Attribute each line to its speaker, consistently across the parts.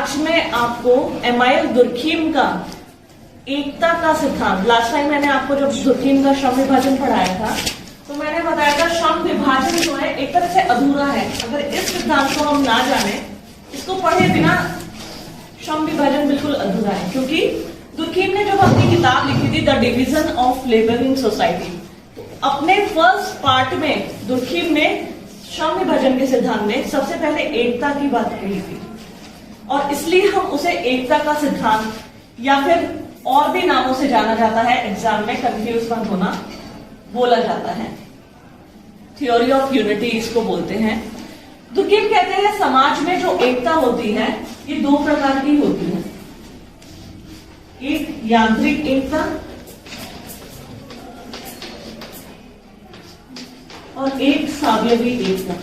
Speaker 1: आज मैं आपको एमाइल दुर्खीम का एकता का सिद्धांत, लास्ट टाइम मैंने आपको जब दुर्खीम का श्रम विभाजन पढ़ाया था तो मैंने बताया था श्रम विभाजन जो है एक तरह से अधूरा है। अगर इस सिद्धांत को हम ना जाने, इसको पढ़े बिना श्रम विभाजन बिल्कुल अधूरा है। क्योंकि दुर्खीम ने जब अपनी किताब लिखी थी the division of labour in society, तो अपने फर्स्ट पार्ट में दुर्खीम ने श्रम विभाजन के सिद्धांत में सबसे पहले एकता की बात कही थी, और इसलिए हम उसे एकता का सिद्धांत या फिर और भी नामों से जाना जाता है, एग्जाम में कंफ्यूज मत होना, बोला जाता है। थ्योरी ऑफ यूनिटी इसको बोलते हैं। दुर्खीम कहते हैं समाज में जो एकता होती है ये दो प्रकार की होती है, एक यांत्रिक एकता और एक सावयवी एकता।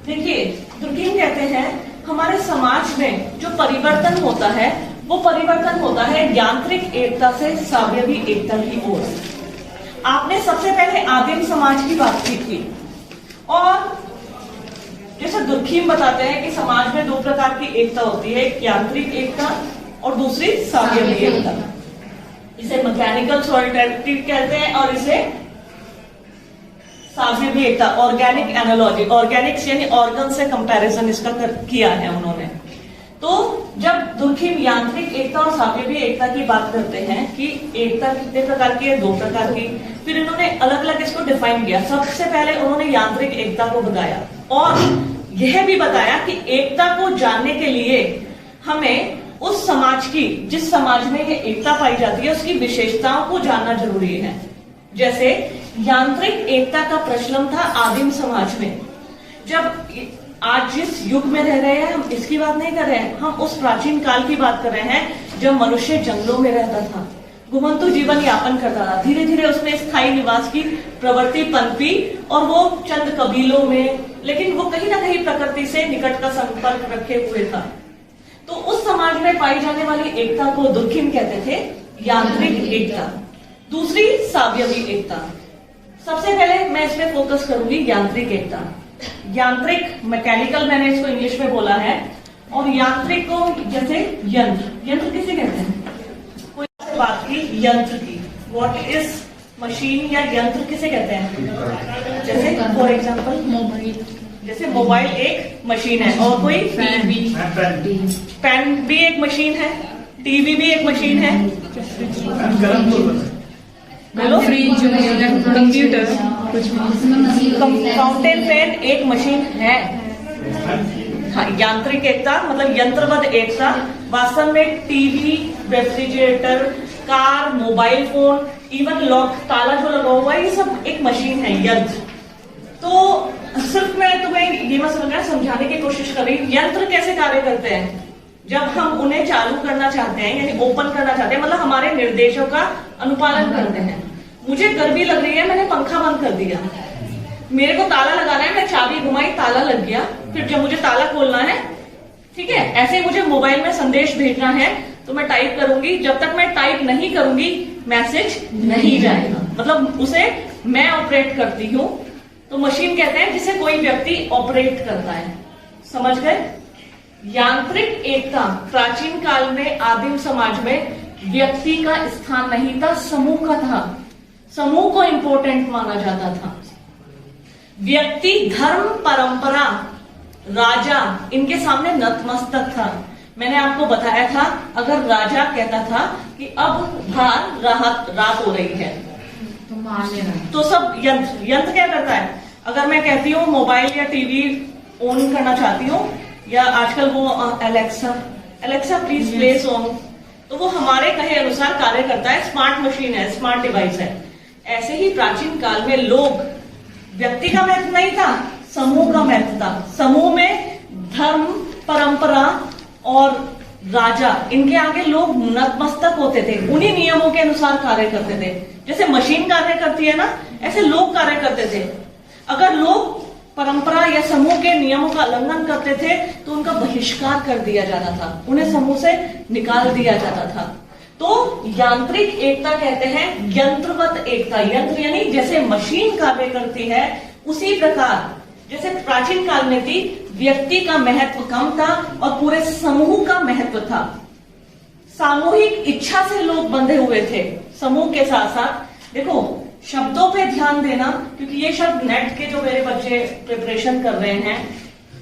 Speaker 1: देखिए, दुर्खीम कहते हैं हमारे समाज में जो परिवर्तन होता है वो परिवर्तन होता है यांत्रिक एकता से सावयवी एकता की ओर। आपने सबसे पहले आदिम समाज की बात की थी, और जैसे दुर्खीम बताते हैं कि समाज में दो प्रकार की एकता होती है, एक यांत्रिक एकता और दूसरी सावयवी एकता। इसे मैकेनिकल सॉलिडेरिटी कहते हैं और इसे सावयवी एकता, ऑर्गेनिक एनालॉजी, ऑर्गेनिक्स यानी ऑर्गन से कंपैरिजन इसका किया है उन्होंने। तो जब दुर्खीम यांत्रिक एकता और सावयवी एकता की बात करते हैं कि एकता कितने प्रकार की है, दो प्रकार की, फिर इन्होंने अलग अलग इसको डिफाइन किया। सबसे पहले उन्होंने यांत्रिक एकता को बताया और यह भी बताया कि एकता को जानने के लिए हमें उस समाज की, जिस समाज में ये एकता पाई जाती है, उसकी विशेषताओं को जानना जरूरी है। जैसे यांत्रिक एकता का प्रचलन था आदिम समाज में। जब आज जिस युग में रह रहे हैं हम इसकी बात नहीं कर रहे हैं, हम उस प्राचीन काल की बात कर रहे हैं जब मनुष्य जंगलों में रहता था, घुमंतु जीवन यापन करता था। धीरे धीरे उसमें स्थायी निवास की प्रवृत्ति पनपी और वो चंद कबीलों में, लेकिन वो कहीं ना कहीं प्रकृति से निकट का संपर्क रखे हुए था। तो उस समाज में पाई जाने वाली एकता को दुर्खीम कहते थे यांत्रिक एकता। दूसरी सावयवी एकता। सबसे पहले मैं इसमें फोकस करूंगी यांत्रिक एकता। यांत्रिक, मैकेनिकल मैंने इसको इंग्लिश में बोला है, और यांत्रिक को जैसे यंत्र, यंत्र किसे कहते हैं, कोई बात की यंत्र की, व्हाट इज मशीन या यंत्र किसे कहते हैं, जैसे फॉर एग्जांपल मोबाइल, जैसे मोबाइल एक मशीन है, और कोई पेन भी एक मशीन है, टीवी भी एक मशीन है, फ्रिज, कंप्यूटर, फाउंटेन पेन एक मशीन है। हाँ, यांत्रिक एकता मतलब यंत्रवत एकता। वास्तव में TV, refrigerator, car, mobile phone, even lock, ताला जो लगा हुआ है, ये सब एक मशीन है, यंत्र। तो सिर्फ मैं तुम्हें ये मसला समझाने की कोशिश कर रही, यंत्र कैसे कार्य करते हैं। जब हम उन्हें चालू करना चाहते हैं यानी ओपन करना चाहते हैं, मतलब हमारे निर्देशों का अनुपालन करते हैं। मुझे गर्मी लग रही है, मैंने पंखा बंद कर दिया, मेरे को ताला लगाना है, मैं चाबी घुमाई, ताला लग गया, फिर जब मुझे ताला खोलना है, ठीक है, ऐसे मुझे मोबाइल में संदेश भेजना है तो मैं टाइप करूंगी, जब तक मैं टाइप नहीं करूंगी मैसेज नहीं जाएगा, मतलब उसे मैं ऑपरेट करती हूं। तो मशीन कहते हैं जिसे कोई व्यक्ति ऑपरेट करता है। समझ गए। यांत्रिक एकता प्राचीन काल में आदिम समाज में व्यक्ति का स्थान नहीं था, समूह का था। समूह को इंपॉर्टेंट माना जाता था। व्यक्ति, धर्म, परंपरा, राजा, इनके सामने नतमस्तक था। मैंने आपको बताया था अगर राजा कहता था कि अब बाहर रात हो रही है तो सब यंत्र क्या करता है। अगर मैं कहती हूँ मोबाइल या टीवी ऑन करना चाहती हूँ, या आजकल वो एलेक्सा प्लीज प्ले सॉन्ग, तो वो हमारे कहे अनुसार कार्य करता है। स्मार्ट मशीन है, स्मार्ट डिवाइस है। ऐसे ही प्राचीन काल में लोग, व्यक्ति का महत्व नहीं था, समूह का महत्व था। समूह में धर्म, परंपरा और राजा, इनके आगे लोग नतमस्तक होते थे, उन्हीं नियमों के अनुसार कार्य करते थे। जैसे मशीन कार्य करती है ना, ऐसे लोग कार्य करते थे। अगर लोग परंपरा या समूह के नियमों का उल्लंघन करते थे तो उनका बहिष्कार कर दिया जाता था, उन्हें समूह से निकाल दिया जाता था। तो यांत्रिक एकता कहते हैं यंत्रवत एकता। यंत्र यानी जैसे मशीन कार्य करती है उसी प्रकार जैसे प्राचीन काल में थी, व्यक्ति का महत्व कम था और पूरे समूह का महत्व था। सामूहिक इच्छा से लोग बंधे हुए थे समूह के साथ साथ। देखो शब्दों पे ध्यान देना, क्योंकि ये शब्द नेट के जो मेरे बच्चे प्रिपरेशन कर रहे हैं,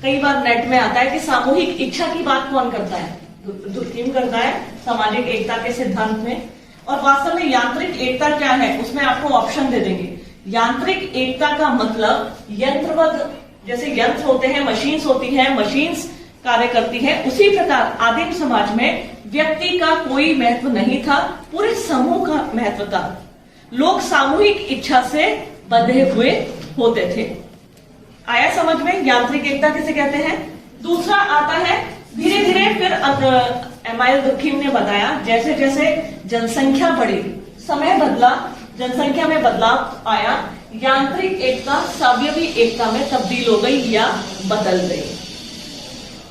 Speaker 1: कई बार नेट में आता है कि सामूहिक इच्छा की बात कौन करता है, दुर्कीम करता है सामाजिक एकता के सिद्धांत में। और वास्तव में यांत्रिक एकता क्या है उसमें आपको ऑप्शन दे देंगे। यांत्रिक एकता का मतलब यंत्रवत, जैसे यंत्र होते हैं, मशीन्स होती है, मशीन्स कार्य करती है, उसी प्रकार आदिम समाज में व्यक्ति का कोई महत्व नहीं था, पूरे समूह का महत्व था। लोग सामूहिक इच्छा से बंधे हुए होते थे। आया समझ में यांत्रिक एकता किसे कहते हैं। दूसरा आता है धीरे धीरे, फिर एमाइल दुर्कीम ने बताया जैसे जैसे जनसंख्या बढ़ी, समय बदला, जनसंख्या में बदलाव आया, यांत्रिक एकता सावयवी एकता में तब्दील हो गई या बदल गई।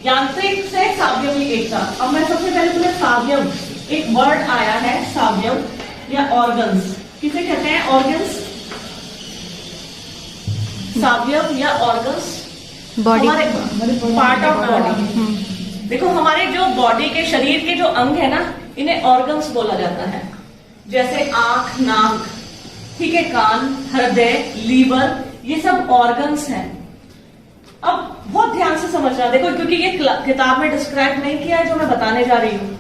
Speaker 1: यांत्रिक से सावयवी एकता। अब मैं सबसे पहले तुम्हें सावयव, एक वर्ड आया है सावयव या ऑर्गन्स, किसे कहते हैं ऑर्गन्स, सावयव या organs,
Speaker 2: body,
Speaker 1: part of body. देखो हमारे जो बॉडी के, शरीर के जो अंग है ना, इन्हें ऑर्गन्स बोला जाता है। जैसे आंख, नाक, ठीक है, कान, हृदय, लीवर, ये सब ऑर्गन्स हैं। अब बहुत ध्यान से समझना, देखो क्योंकि ये किताब में डिस्क्राइब नहीं किया है जो मैं बताने जा रही हूँ।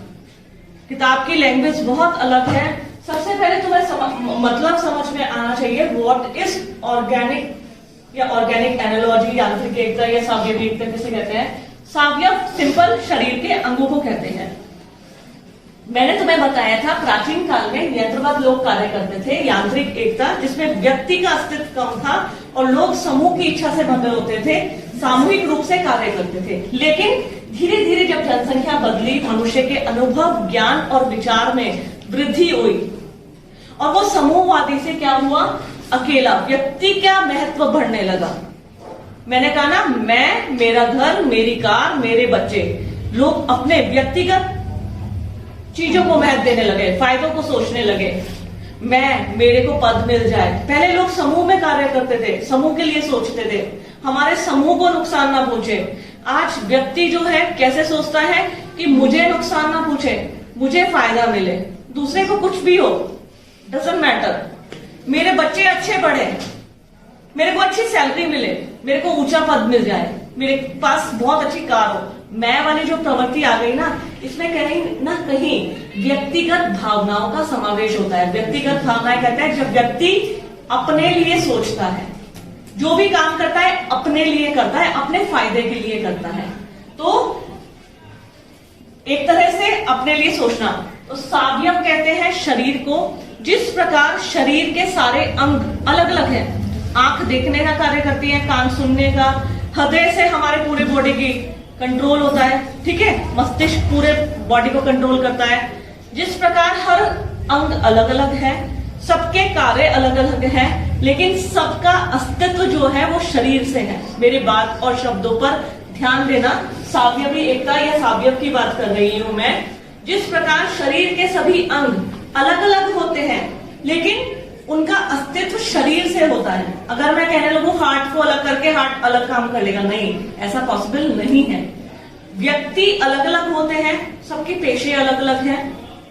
Speaker 1: किताब की लैंग्वेज बहुत अलग है। सबसे पहले तुम्हें मतलब समझ में आना चाहिए व्हाट इज ऑर्गेनिक या ऑर्गेनिक एनालॉजी, यांत्रिक एकता या सावयवी एकता किसे कहते हैं। सावयव सिंपल शरीर के अंगों को कहते हैं। मैंने तुम्हें बताया था प्राचीन काल में यंत्रवत लोग कार्य करते थे। यांत्रिक एकता जिसमें व्यक्ति का अस्तित्व कम था और लोग समूह की इच्छा से बंधे होते थे, सामूहिक रूप से कार्य करते थे। लेकिन धीरे धीरे जब जनसंख्या बदली, मनुष्य के अनुभव, ज्ञान और विचार में वृद्धि हुई और वो समूहवादी से क्या हुआ, अकेला व्यक्ति का महत्व बढ़ने लगा। मैंने कहा ना, मैं, मेरा घर, मेरी कार, मेरे बच्चे, लोग अपने व्यक्तिगत चीजों को महत्व देने लगे, फायदों को सोचने लगे। मैं, मेरे को पद मिल जाए। पहले लोग समूह में कार्य करते थे, समूह के लिए सोचते थे, हमारे समूह को नुकसान ना पहुंचे। आज व्यक्ति जो है कैसे सोचता है कि मुझे नुकसान ना पहुंचे, मुझे फायदा मिले, दूसरे को कुछ भी हो, डजंट मैटर, मेरे बच्चे अच्छे पढ़े, मेरे को अच्छी सैलरी मिले, मेरे को ऊंचा पद मिल जाए, मेरे पास बहुत अच्छी कार हो। मैं वाली जो प्रवृत्ति आ गई ना, इसमें कहीं ना कहीं व्यक्तिगत भावनाओं का समावेश होता है। व्यक्तिगत भावनाएं कहते हैं जब व्यक्ति अपने लिए सोचता है, जो भी काम करता है अपने लिए करता है, अपने फायदे के लिए करता है। तो एक तरह से अपने लिए सोचना। तो सावयव कहते हैं शरीर को, जिस प्रकार शरीर के सारे अंग अलग अलग हैं। आंख देखने का कार्य करती है, कान सुनने का, हृदय से हमारे पूरे बॉडी की कंट्रोल होता है, ठीक है, मस्तिष्क पूरे बॉडी को कंट्रोल करता है। जिस प्रकार हर अंग अलग अलग है, सबके कार्य अलग अलग है, लेकिन सबका अस्तित्व जो है वो शरीर से है। मेरी बात और शब्दों पर ध्यान देना। सावयवी एकता या सावयव की बात कर रही हूं मैं। जिस प्रकार शरीर के सभी अंग अलग अलग होते हैं, लेकिन उनका अस्तित्व शरीर से होता है। अगर मैं कहने लगूं हार्ट को अलग करके हार्ट अलग काम कर लेगा, नहीं, ऐसा पॉसिबल नहीं है। व्यक्ति अलग अलग होते हैं, सबके पेशे अलग अलग हैं।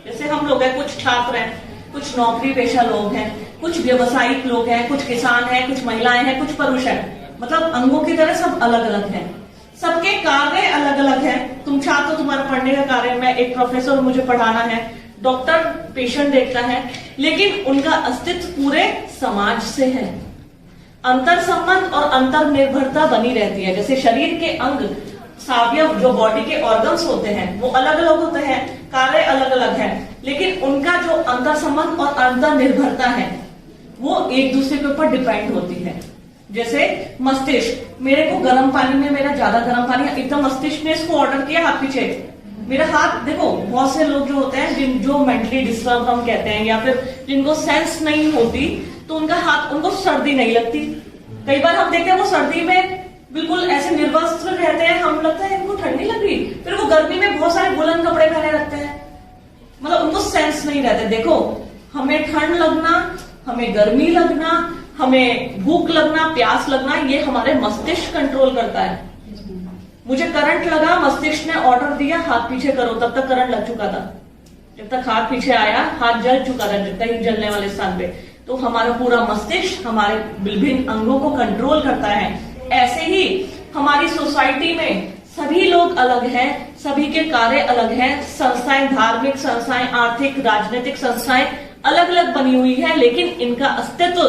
Speaker 1: जैसे हम लोग हैं, कुछ छात्र हैं, कुछ नौकरी पेशा लोग हैं, कुछ व्यवसायिक लोग हैं, कुछ किसान हैं, कुछ महिलाएं हैं, कुछ पुरुष हैं। मतलब अंगों की तरह सब अलग अलग हैं, सबके कार्य अलग अलग हैं। तुम छात्र हो, तुम्हारा पढ़ने का कार्य, मैं एक प्रोफेसर, मुझे पढ़ाना है, डॉक्टर पेशेंट देखता है, लेकिन उनका अस्तित्व पूरे समाज से है। अंतर संबंध और अंतर निर्भरता बनी रहती है। जैसे शरीर के अंग सावयव जो बॉडी के ऑर्गन्स होते हैं वो अलग अलग होते हैं, कार्य अलग अलग है, लेकिन उनका जो अंतर संबंध और अंतर निर्भरता है वो एक दूसरे के ऊपर डिपेंड होती है। जैसे मस्तिष्क, मेरे को गर्म पानी में, मेरा ज्यादा गर्म पानी, एकदम मस्तिष्क ने इसको ऑर्डर किया हाथ पीछे, मेरा हाथ, देखो बहुत से लोग जो होते हैं जो मेंटली डिस्टर्ब हम कहते हैं, या फिर जिनको सेंस नहीं होती, तो उनका हाथ, उनको सर्दी नहीं लगती। कई बार हम देखते हैं वो सर्दी में बिल्कुल ऐसे निर्वस्त्र रहते हैं, हम लगता है इनको ठंडी लग रही, फिर वो गर्मी में बहुत सारे वुलन कपड़े पहने रखते हैं, मतलब उनको सेंस बैलेंस नहीं रहते। देखो, हमें ठंड लगना, हमें गर्मी लगना, हमें भूख लगना, प्यास लगना, ये हमारे मस्तिष्क कंट्रोल करता है। मुझे करंट लगा, मस्तिष्क ने ऑर्डर दिया हाथ पीछे करो, तब तक करंट लग चुका था। जब तक हाथ पीछे आया, हाथ जल चुका था कहीं जलने वाले स्थान पे। तो हमारा पूरा मस्तिष्क हमारे विभिन्न अंगों को कंट्रोल करता है। ऐसे ही हमारी सोसाइटी में सभी लोग अलग हैं, सभी के कार्य अलग हैं, संस्थाएं, धार्मिक संस्थाएं, आर्थिक, राजनीतिक संस्थाएं अलग अलग बनी हुई है, लेकिन इनका अस्तित्व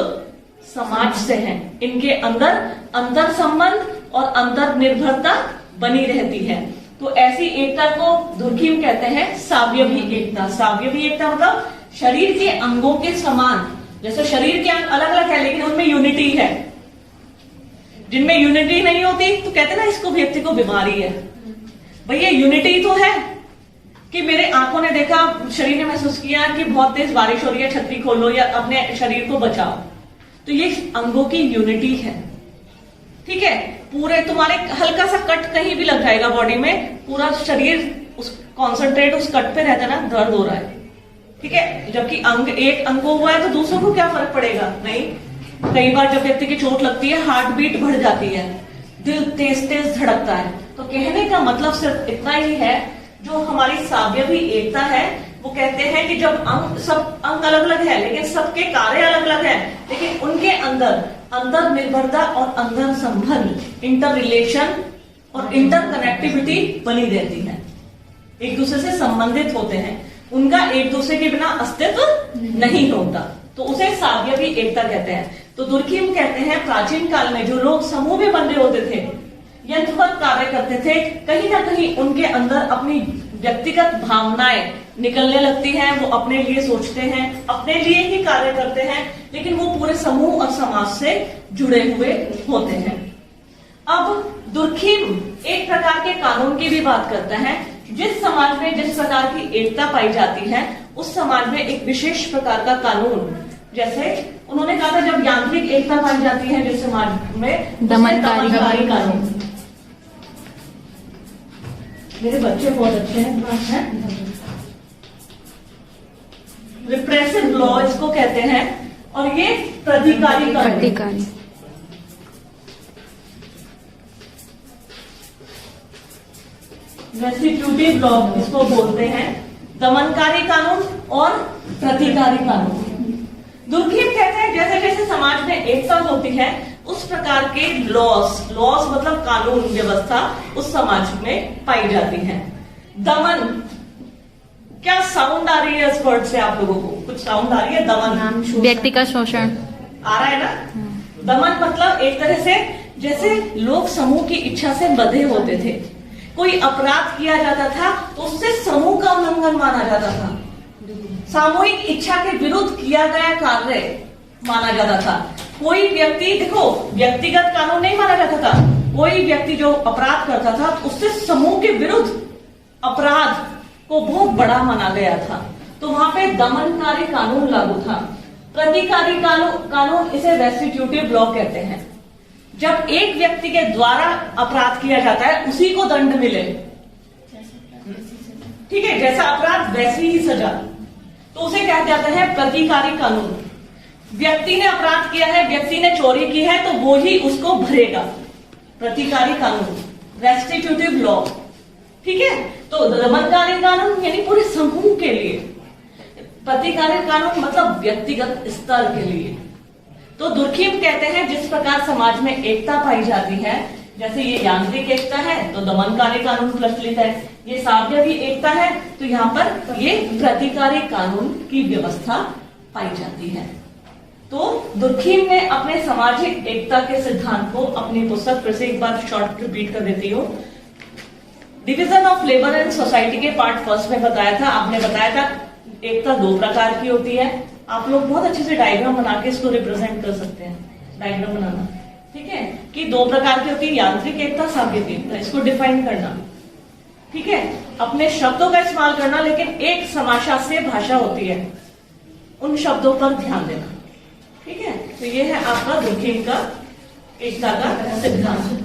Speaker 1: समाज से है। इनके अंदर अंतर संबंध और अंतर निर्भरता बनी रहती है। तो ऐसी एकता को दुर्खिम कहते हैं सावयवी एकता। सावयवी एकता मतलब शरीर के अंगों के समान, जैसे शरीर के अंग अलग अलग है लेकिन उनमें यूनिटी है। जिनमें यूनिटी नहीं होती तो कहते हैं ना, इसको व्यक्ति को बीमारी है। भैया यूनिटी तो है कि मेरे आंखों ने देखा, शरीर ने महसूस किया कि बहुत तेज बारिश हो रही है, छतरी खोलो या अपने शरीर को बचाओ, तो ये अंगों की यूनिटी है। ठीक है, पूरे तुम्हारे हल्का सा कट कहीं भी लग जाएगा बॉडी में, पूरा शरीर उस कॉन्सेंट्रेट उस कट पे रहता है ना, दर्द हो रहा है। ठीक है, जबकि अंग एक अंग को हुआ है तो दूसरों को क्या फर्क पड़ेगा? नहीं। कई बार जब व्यक्ति की चोट लगती है, हार्ट बीट बढ़ जाती है, दिल तेज तेज धड़कता है। तो कहने का मतलब सिर्फ इतना ही है, जो हमारी सावयवी एकता है वो कहते हैं कि जब सब अंग अलग अलग है लेकिन सबके कार्य अलग अलग है, लेकिन उनके अंदर अंतर निर्भरता और अंतर संबंध, इंटर रिलेशन और इंटर कनेक्टिविटी बनी रहती है, एक दूसरे से संबंधित होते हैं, उनका एक दूसरे के बिना अस्तित्व नहीं होता, तो उसे सावयवी एकता कहते हैं। तो दुर्खिम कहते हैं प्राचीन काल में जो लोग समूह में बंधे होते थे, यंत्रवत कार्य करते थे, कहीं ना कहीं उनके अंदर अपनी व्यक्तिगत भावनाएं निकलने लगती हैं, वो अपने लिए सोचते हैं, अपने लिए ही कार्य करते हैं, लेकिन वो पूरे समूह और समाज से जुड़े हुए होते हैं। अब दुर्खिम एक प्रकार के कानून की भी बात करता है। जिस समाज में जिस प्रकार की एकता पाई जाती है, उस समाज में एक विशेष प्रकार का कानून, जैसे उन्होंने कहा था जब यांत्रिक एकता पाई जाती है जिस समाज में, दमनकारी कानून। मेरे बच्चे बहुत अच्छे हैं। रिप्रेसिव लॉ इसको कहते हैं, और ये प्रतिकारी कानून। रेस्टिट्यूटिव लॉ इसको बोलते हैं, दमनकारी कानून और प्रतिकारी कानून। दुर्खिम कहते हैं जैसे जैसे समाज में एकता होती है, उस प्रकार के लॉस मतलब कानून व्यवस्था उस समाज में पाई जाती है। दमन, क्या साउंड आ रही है इस वर्ड से आप लोगों को? कुछ साउंड आ रही है? दमन,
Speaker 2: व्यक्ति का शोषण
Speaker 1: आ रहा है ना? दमन मतलब एक तरह से जैसे लोग समूह की इच्छा से बंधे होते थे, कोई अपराध किया जाता था तो उससे समूह का उल्लंघन माना जाता था, सामूहिक इच्छा के विरुद्ध किया गया कार्य माना जाता था। कोई व्यक्ति, देखो व्यक्तिगत कानून नहीं माना जाता था, कोई व्यक्ति जो अपराध करता था उससे समूह के विरुद्ध अपराध को बहुत बड़ा माना गया था, तो वहां पे दमनकारी कानून लागू था। प्रतिकारी कानून इसे रेस्टिट्यूटिव लॉ कहते हैं। जब एक व्यक्ति के द्वारा अपराध किया जाता है उसी को दंड मिले, ठीक है, जैसा अपराध वैसी ही सजा, तो उसे कहा जाता है प्रतिकारी कानून। व्यक्ति ने अपराध किया है, व्यक्ति ने चोरी की है, तो वो ही उसको भरेगा, प्रतिकारी कानून, रेस्टिट्यूटिव लॉ। ठीक है, तो दमनकारी कानून यानी पूरे समूह के लिए, प्रतिकारी कानून मतलब व्यक्तिगत स्तर के लिए। तो दुर्खिम कहते हैं जिस प्रकार समाज में एकता पाई जाती है, जैसे ये यांत्रिक एकता है तो दमनकारी कानून प्रचलित है, ये सावयवी एकता है तो यहाँ पर ये प्रतिकारी कानून की व्यवस्था पाई जाती है। तो दुर्खिम ने अपने सामाजिक एकता के सिद्धांत को अपनी पुस्तक, फिर से एक बार शॉर्ट रिपीट कर देती हूँ, division of labour and society के पार्ट फर्स्ट में बताया था। आपने बताया था एकता दो प्रकार की होती है। आप लोग बहुत अच्छे से डायग्राम बना के इसको रिप्रेजेंट कर सकते हैं, डायग्राम बनाना, ठीक है, कि दो प्रकार की होती है, यांत्रिक एकता, सावयवी एकता, इसको डिफाइन करना, ठीक है, अपने शब्दों का इस्तेमाल करना, लेकिन एक समाशास्त्रीय भाषा होती है, उन शब्दों पर ध्यान देना, ठीक है। तो ये है आपका दुर्खिम का एकता का सिद्धांत।